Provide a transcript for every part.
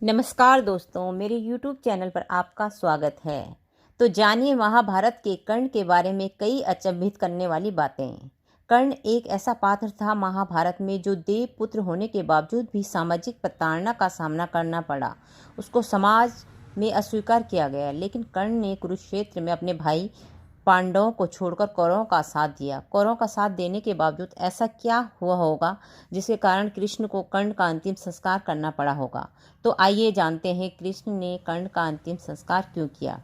नमस्कार दोस्तों, मेरे YouTube चैनल पर आपका स्वागत है। तो जानिए महाभारत के कर्ण के बारे में कई अचंभित करने वाली बातें। कर्ण एक ऐसा पात्र था महाभारत में जो देव पुत्र होने के बावजूद भी सामाजिक प्रताड़ना का सामना करना पड़ा। उसको समाज में अस्वीकार किया गया, लेकिन कर्ण ने कुरुक्षेत्र में अपने भाई पांडवों को छोड़कर कौरवों का साथ दिया। कौरवों का साथ देने के बावजूद ऐसा क्या हुआ होगा जिसके कारण कृष्ण को कर्ण का अंतिम संस्कार करना पड़ा होगा। तो आइए जानते हैं कृष्ण ने कर्ण का अंतिम संस्कार क्यों किया।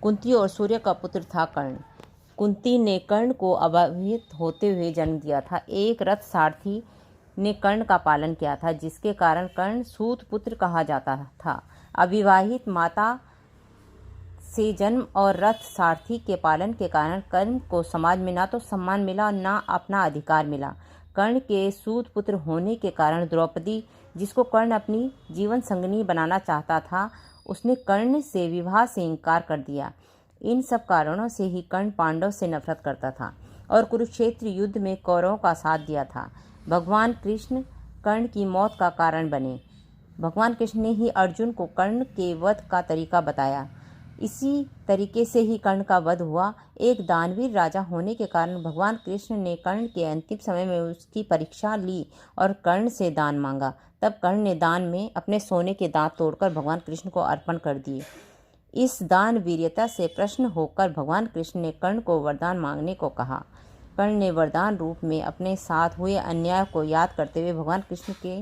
कुंती और सूर्य का पुत्र था कर्ण। कुंती ने कर्ण को अविवाहित होते हुए जन्म दिया था। एक रथ सारथी ने कर्ण का पालन किया था, जिसके कारण कर्ण सूत पुत्र कहा जाता था। अविवाहित माता से जन्म और रथ सारथी के पालन के कारण कर्ण को समाज में ना तो सम्मान मिला और ना अपना अधिकार मिला। कर्ण के सूत पुत्र होने के कारण द्रौपदी, जिसको कर्ण अपनी जीवन संगिनी बनाना चाहता था, उसने कर्ण से विवाह से इनकार कर दिया। इन सब कारणों से ही कर्ण पांडव से नफरत करता था और कुरुक्षेत्र युद्ध में कौरवों का साथ दिया था। भगवान कृष्ण कर्ण की मौत का कारण बने। भगवान कृष्ण ने ही अर्जुन को कर्ण के वध का तरीका बताया। इसी तरीके से ही कर्ण का वध हुआ। एक दानवीर राजा होने के कारण भगवान कृष्ण ने कर्ण के अंतिम समय में उसकी परीक्षा ली और कर्ण से दान मांगा। तब कर्ण ने दान में अपने सोने के दांत तोड़कर भगवान कृष्ण को अर्पण कर दिए। इस दान वीर्यता से प्रसन्न होकर भगवान कृष्ण ने कर्ण को वरदान मांगने को कहा। कर्ण ने वरदान रूप में अपने साथ हुए अन्याय को याद करते हुए भगवान कृष्ण के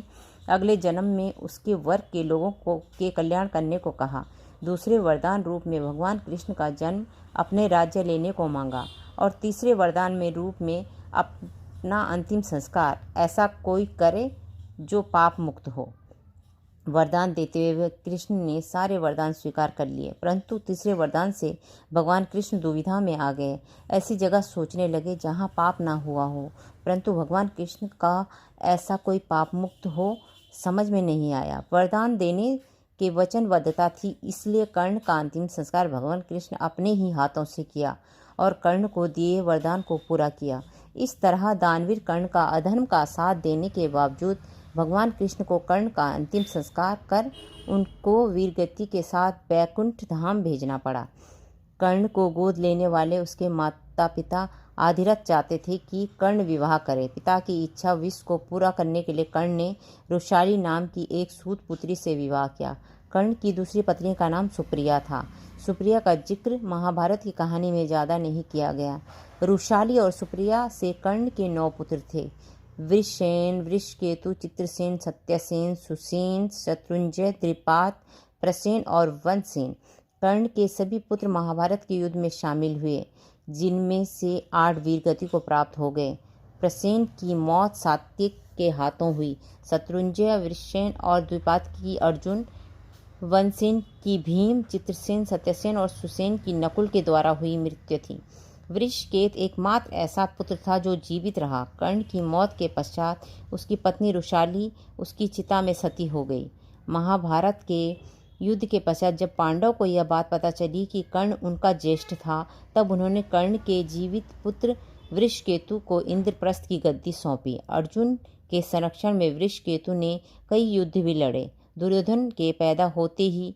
अगले जन्म में उसके वर्ग के लोगों को के कल्याण करने को कहा। दूसरे वरदान रूप में भगवान कृष्ण का जन्म अपने राज्य लेने को मांगा और तीसरे वरदान में रूप में अपना अंतिम संस्कार ऐसा कोई करे जो पाप मुक्त हो। वरदान देते हुए कृष्ण ने सारे वरदान स्वीकार कर लिए, परंतु तीसरे वरदान से भगवान कृष्ण दुविधा में आ गए। ऐसी जगह सोचने लगे जहाँ पाप ना हुआ हो, परंतु भगवान कृष्ण का ऐसा कोई पाप मुक्त हो समझ में नहीं आया। वरदान देने के वचनबद्धता थी, इसलिए कर्ण का अंतिम संस्कार भगवान कृष्ण अपने ही हाथों से किया और कर्ण को दिए वरदान को पूरा किया। इस तरह दानवीर कर्ण का अधर्म का साथ देने के बावजूद भगवान कृष्ण को कर्ण का अंतिम संस्कार कर उनको वीरगति के साथ बैकुंठ धाम भेजना पड़ा। कर्ण को गोद लेने वाले उसके माता पिता आधिरथ चाहते थे कि कर्ण विवाह करे। पिता की इच्छा विष को पूरा करने के लिए कर्ण ने रुशाली नाम की एक सूत पुत्री से विवाह किया। कर्ण की दूसरी पत्नी का नाम सुप्रिया था। सुप्रिया का जिक्र महाभारत की कहानी में ज़्यादा नहीं किया गया। रुशाली और सुप्रिया से कर्ण के 9 पुत्र थे। वृषसेन, वृषकेतु, चित्रसेन, सत्यसेन, सुसेन, शत्रुंजय, द्विपाद, प्रसेन और वंशसेन। कर्ण के सभी पुत्र महाभारत के युद्ध में शामिल हुए, जिनमें से 8 वीरगति को प्राप्त हो गए। प्रसेन की मौत सात्विक के हाथों हुई। शत्रुंजय, वृषसेन और द्विपाद की अर्जुन, वंशसेन की भीम, चित्रसेन, सत्यसेन और सुसेन की नकुल के द्वारा हुई मृत्यु थी। वृषकेत एकमात्र ऐसा पुत्र था जो जीवित रहा। कर्ण की मौत के पश्चात उसकी पत्नी रुशाली उसकी चिता में सती हो गई। महाभारत के युद्ध के पश्चात जब पांडव को यह बात पता चली कि कर्ण उनका ज्येष्ठ था, तब उन्होंने कर्ण के जीवित पुत्र वृषकेतु को इंद्रप्रस्थ की गद्दी सौंपी। अर्जुन के संरक्षण में वृषकेतु ने कई युद्ध भी लड़े। दुर्योधन के पैदा होते ही